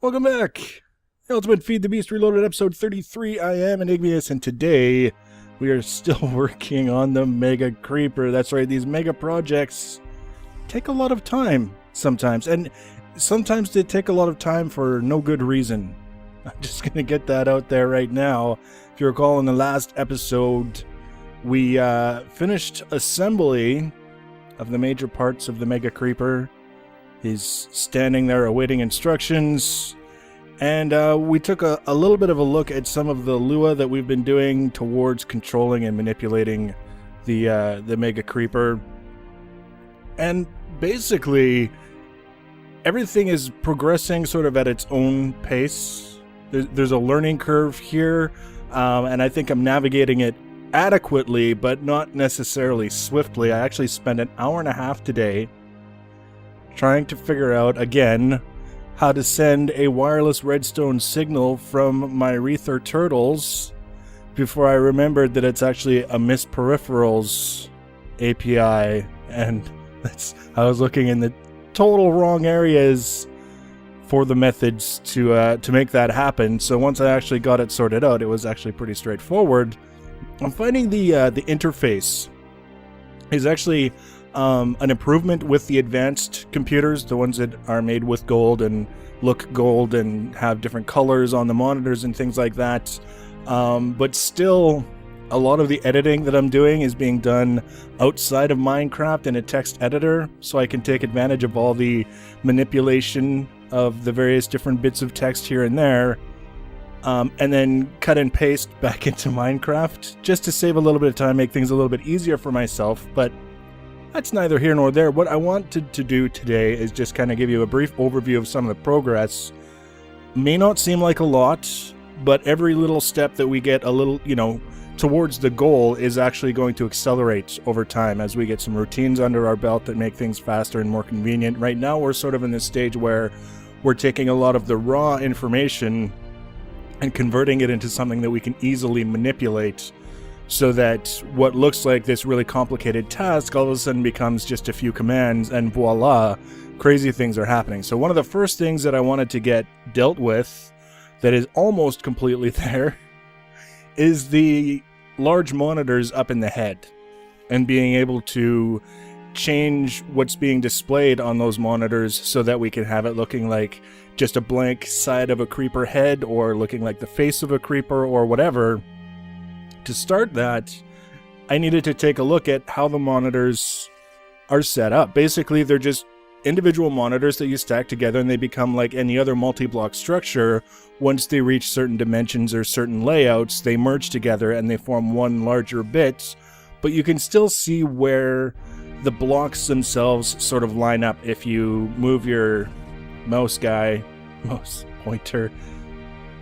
Welcome back! The Ultimate Feed the Beast Reloaded episode 33. I am Enigmius, and today we are still working on the Mega Creeper. That's right, these mega projects take a lot of time sometimes, and sometimes they take a lot of time for no good reason. I'm just going to get that out there right now. If you recall, in the last episode, we finished assembly of the major parts of the Mega Creeper. He's standing there awaiting instructions, and we took a little bit of a look at some of the Lua that we've been doing towards controlling and manipulating the Mega Creeper. And basically, everything is progressing sort of at its own pace. There's a learning curve here, and I think I'm navigating it adequately, but not necessarily swiftly. I actually spent an hour and a half today trying to figure out, again, how to send a wireless redstone signal from my Rether turtles before I remembered that it's actually a Miss Peripherals API, and I was looking in the total wrong areas for the methods to make that happen. So once I actually got it sorted out, it was actually pretty straightforward. I'm finding the interface is actually an improvement with the advanced computers, the ones that are made with gold and look gold and have different colors on the monitors and things like that. But still, a lot of the editing that I'm doing is being done outside of Minecraft in a text editor, so I can take advantage of all the manipulation of the various different bits of text here and there, and then cut and paste back into Minecraft, just to save a little bit of time, make things a little bit easier for myself. But that's neither here nor there. What I wanted to do today is just kind of give you a brief overview of some of the progress. May not seem like a lot, but every little step that we get a little, towards the goal is actually going to accelerate over time as we get some routines under our belt that make things faster and more convenient. Right now, we're sort of in this stage where we're taking a lot of the raw information and converting it into something that we can easily manipulate, so that what looks like this really complicated task all of a sudden becomes just a few commands, and voila, crazy things are happening. So one of the first things that I wanted to get dealt with that is almost completely there is the large monitors up in the head, and being able to change what's being displayed on those monitors so that we can have it looking like just a blank side of a creeper head, or looking like the face of a creeper, or whatever. To start that, I needed to take a look at how the monitors are set up. Basically, they're just individual monitors that you stack together, and they become like any other multi-block structure. Once they reach certain dimensions or certain layouts, they merge together and they form one larger bit. But you can still see where the blocks themselves sort of line up if you move your mouse pointer,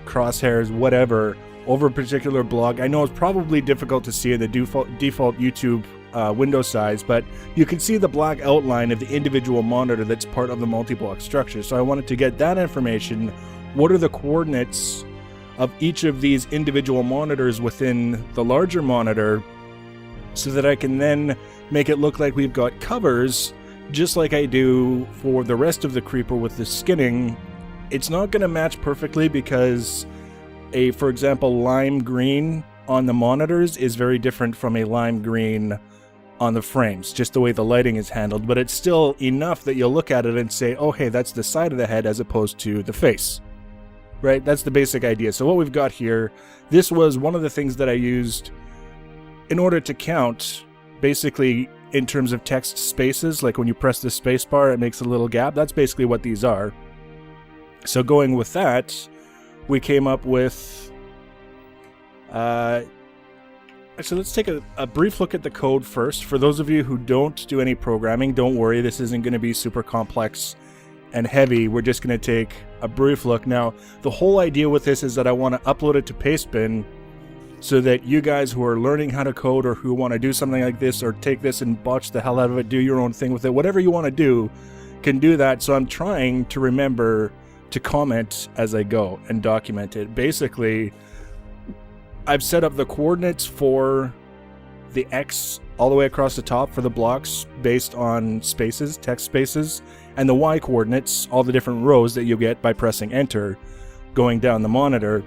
crosshairs, whatever, over a particular block. I know it's probably difficult to see in the default YouTube window size, but you can see the black outline of the individual monitor that's part of the multi-block structure. So I wanted to get that information. What are the coordinates of each of these individual monitors within the larger monitor, so that I can then make it look like we've got covers, just like I do for the rest of the creeper with the skinning. It's not going to match perfectly because for example, lime green on the monitors is very different from a lime green on the frames, just the way the lighting is handled, but it's still enough that you'll look at it and say, oh hey, that's the side of the head as opposed to the face. Right? That's the basic idea. So what we've got here, this was one of the things that I used in order to count, basically in terms of text spaces, like when you press the space bar, it makes a little gap. That's basically what these are. So going with that, we came up with, actually let's take a brief look at the code first. For those of you who don't do any programming, don't worry, this isn't going to be super complex and heavy. We're just going to take a brief look. Now, the whole idea with this is that I want to upload it to Pastebin, so that you guys who are learning how to code, or who want to do something like this, or take this and botch the hell out of it, do your own thing with it, whatever you want to do, can do that. So I'm trying to remember to comment as I go and document it. Basically, I've set up the coordinates for the X all the way across the top for the blocks based on spaces, text spaces, and the Y coordinates, all the different rows that you get by pressing enter going down the monitor.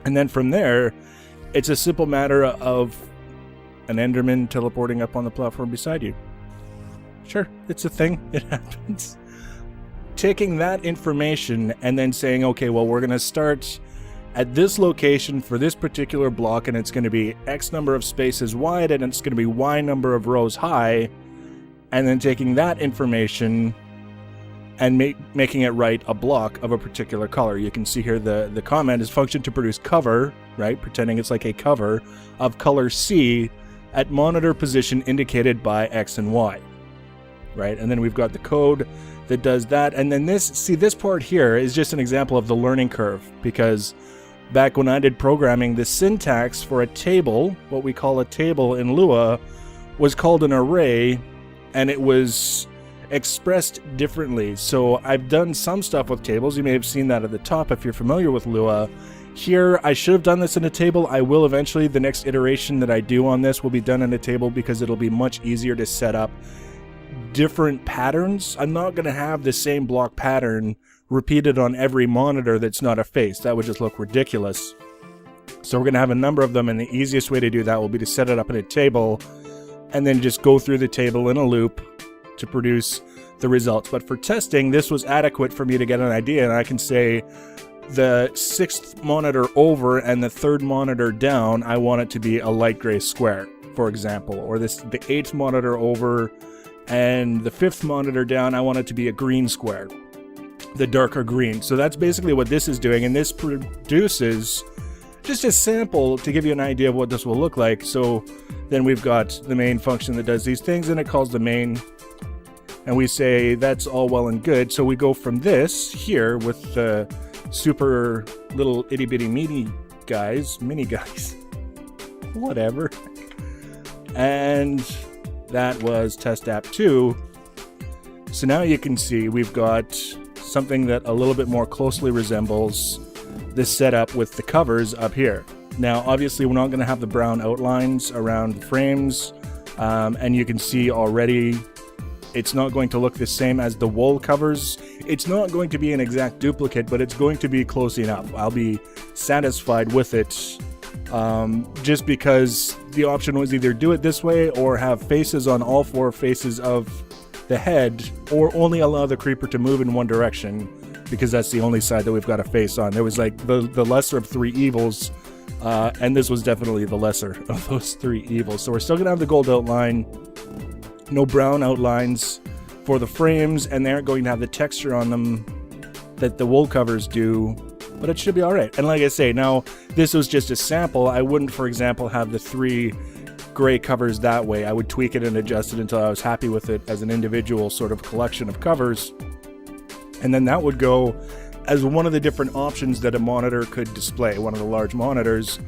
And then from there, it's a simple matter of an Enderman teleporting up on the platform beside you. Sure, it's a thing. It happens. Taking that information and then saying, okay, well, we're going to start at this location for this particular block, and it's going to be X number of spaces wide, and it's going to be Y number of rows high, and then taking that information and making it write a block of a particular color. You can see here the comment is function to produce cover, right? Pretending it's like a cover of color C at monitor position indicated by X and Y, right? And then we've got the code that does that. And then this part here is just an example of the learning curve, because back when I did programming, the syntax for a table, what we call a table in Lua, was called an array, and it was expressed differently. So I've done some stuff with tables. You may have seen that at the top if you're familiar with Lua. Here, I should have done this in a table. I will eventually. The next iteration that I do on this will be done in a table because it'll be much easier to set up different patterns. I'm not going to have the same block pattern repeated on every monitor that's not a face. That would just look ridiculous. So we're going to have a number of them, and the easiest way to do that will be to set it up in a table and then just go through the table in a loop to produce the results. But for testing, this was adequate for me to get an idea, and I can say the 6th monitor over and the 3rd monitor down, I want it to be a light gray square, for example. Or the 8th monitor over and the 5th monitor down, I want it to be a green square, the darker green. So that's basically what this is doing, and this produces just a sample to give you an idea of what this will look like. So then we've got the main function that does these things, and it calls the main, and we say that's all well and good. So we go from this here with the super little itty bitty mini guys, whatever, and that was test app 2. So now you can see we've got something that a little bit more closely resembles this setup with the covers up here. Now obviously we're not going to have the brown outlines around the frames, and you can see already it's not going to look the same as the wool covers. It's not going to be an exact duplicate, but it's going to be close enough. I'll be satisfied with it, just because the option was either do it this way or have faces on all 4 faces of the head, or only allow the creeper to move in one direction, because that's the only side that we've got a face on. There was like the lesser of 3 evils, and this was definitely the lesser of those 3 evils. So we're still going to have the gold outline, no brown outlines for the frames, and they aren't going to have the texture on them that the wool covers do, but it should be all right. And like I say, now this was just a sample. I wouldn't, for example, have the 3 gray covers that way. I would tweak it and adjust it until I was happy with it as an individual sort of collection of covers. And then that would go as one of the different options that a monitor could display, one of the large monitors,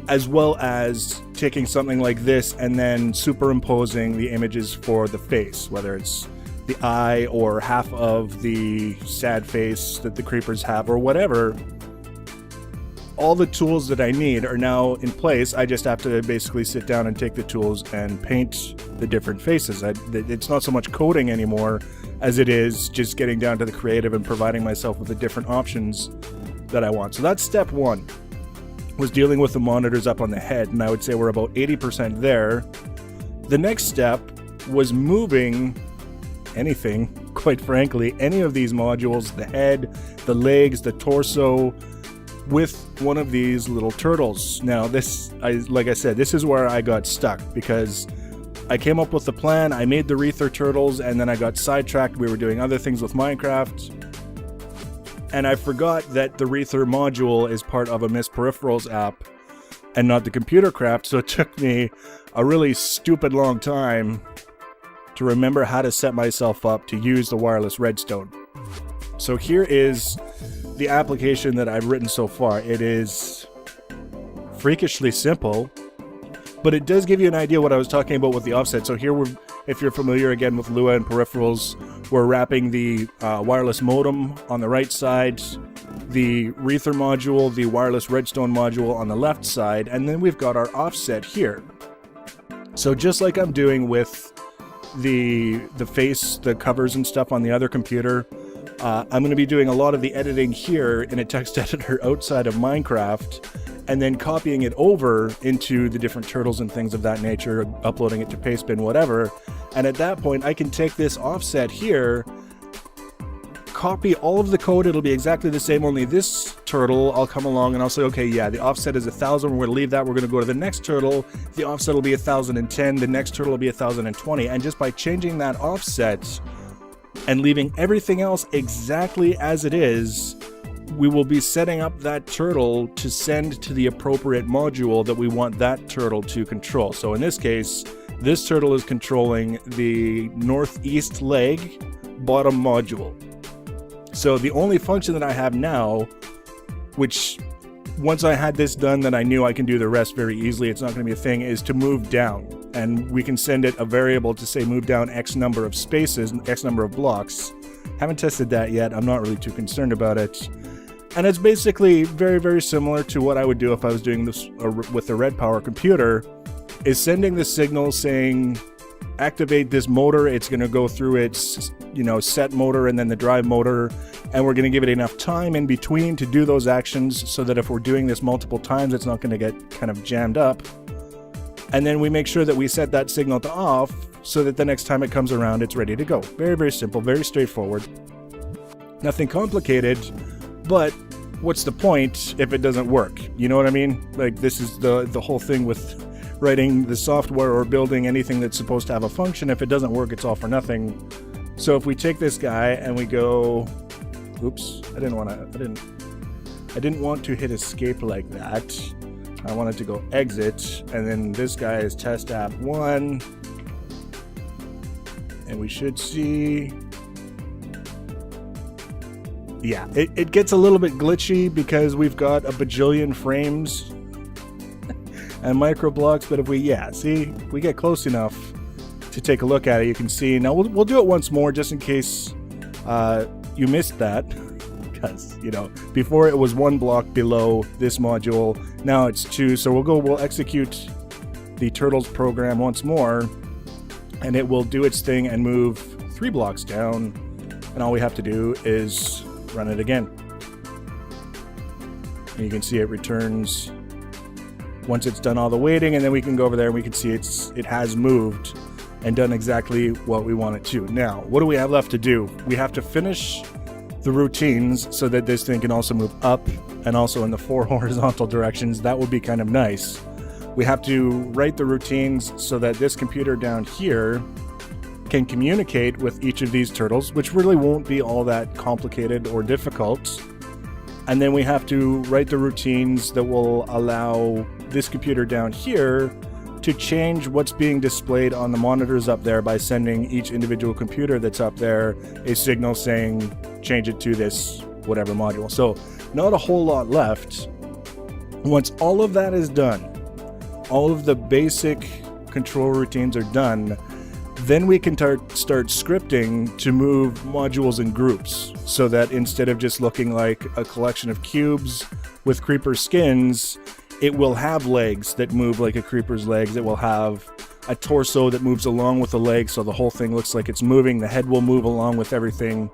as well as taking something like this and then superimposing the images for the face, whether it's the eye or half of the sad face that the creepers have or whatever. All the tools that I need are now in place. I just have to basically sit down and take the tools and paint the different faces. It's not so much coding anymore as it is just getting down to the creative and providing myself with the different options that I want. So that's step 1, was dealing with the monitors up on the head, and I would say we're about 80% there. The next step was moving anything, quite frankly, any of these modules, the head, the legs, the torso, with one of these little turtles. Now like I said, this is where I got stuck, because I came up with the plan, I made the Reether turtles, and then I got sidetracked. We were doing other things with Minecraft, and I forgot that the Reether module is part of a Miss Peripherals app and not the computer craft, so it took me a really stupid long time to remember how to set myself up to use the wireless redstone. So here is the application that I've written so far. It is freakishly simple, but it does give you an idea what I was talking about with the offset. So here, if you're familiar again with Lua and peripherals, we're wrapping the wireless modem on the right side, the Reether module, the wireless redstone module on the left side, and then we've got our offset here. So just like I'm doing with the face, the covers and stuff on the other computer. I'm going to be doing a lot of the editing here in a text editor outside of Minecraft, and then copying it over into the different turtles and things of that nature, uploading it to Pastebin, whatever. And at that point, I can take this offset here, copy all of the code. It'll be exactly the same, only this turtle, I'll come along and I'll say, okay, yeah, the offset is 1,000. We're going to leave that. We're going to go to the next turtle. The offset will be 1,010. The next turtle will be 1,020. And just by changing that offset and leaving everything else exactly as it is, we will be setting up that turtle to send to the appropriate module that we want that turtle to control. So in this case, this turtle is controlling the northeast leg bottom module. So the only function that I have now, which once I had this done, then I knew I can do the rest very easily, it's not going to be a thing, is to move down. And we can send it a variable to say move down X number of spaces, X number of blocks. Haven't tested that yet. I'm not really too concerned about it. And it's basically very, very similar to what I would do if I was doing this with the Red Power computer, is sending the signal saying, activate this motor. It's going to go through its, set motor and then the drive motor. And we're going to give it enough time in between to do those actions so that if we're doing this multiple times, it's not going to get kind of jammed up. And then we make sure that we set that signal to off so that the next time it comes around, it's ready to go. Very, very simple, very straightforward. Nothing complicated, but what's the point if it doesn't work? You know what I mean? Like, this is the whole thing with writing the software or building anything that's supposed to have a function. If it doesn't work, it's all for nothing. So if we take this guy and we go, oops, I didn't want to hit escape like that. I wanted to go exit, and then this guy is test app 1, and we should see, yeah, it gets a little bit glitchy because we've got a bajillion frames and micro blocks, but if we get close enough to take a look at it, you can see. Now we'll do it once more just in case you missed that. Because, before it was 1 block below this module, now it's 2. So we'll execute the Turtles program once more, and it will do its thing and move 3 blocks down, and all we have to do is run it again. And you can see it returns once it's done all the waiting, and then we can go over there and we can see it has moved and done exactly what we want it to. Now, what do we have left to do? We have to finish the routines so that this thing can also move up and also in the 4 horizontal directions. That would be kind of nice. We have to write the routines so that this computer down here can communicate with each of these turtles, which really won't be all that complicated or difficult. And then we have to write the routines that will allow this computer down here to change what's being displayed on the monitors up there by sending each individual computer that's up there a signal saying change it to this whatever module. So not a whole lot left. Once all of that is done, all of the basic control routines are done, then we can start scripting to move modules in groups so that instead of just looking like a collection of cubes with creeper skins, it will have legs that move like a creeper's legs. It will have a torso that moves along with the legs, so the whole thing looks like it's moving. The head will move along with everything.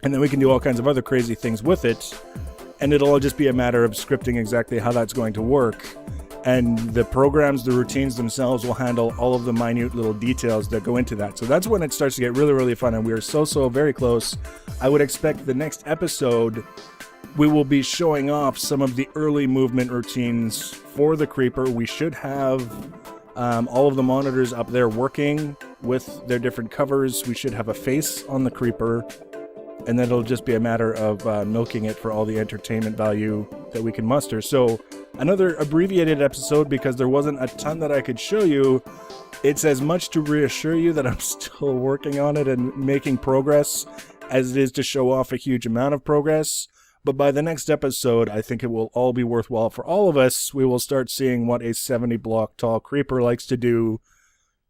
And then we can do all kinds of other crazy things with it. And it'll all just be a matter of scripting exactly how that's going to work. And the programs, the routines themselves will handle all of the minute little details that go into that. So that's when it starts to get really, really fun. And we are so very close. I would expect the next episode we will be showing off some of the early movement routines for the creeper. We should have all of the monitors up there working with their different covers. We should have a face on the creeper, and then it'll just be a matter of milking it for all the entertainment value that we can muster. So another abbreviated episode because there wasn't a ton that I could show you. It's as much to reassure you that I'm still working on it and making progress as it is to show off a huge amount of progress. But by the next episode, I think it will all be worthwhile for all of us. We will start seeing what a 70-block tall creeper likes to do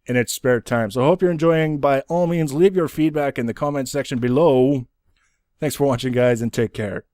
in its spare time. So I hope you're enjoying. By all means, leave your feedback in the comment section below. Thanks for watching, guys, and take care.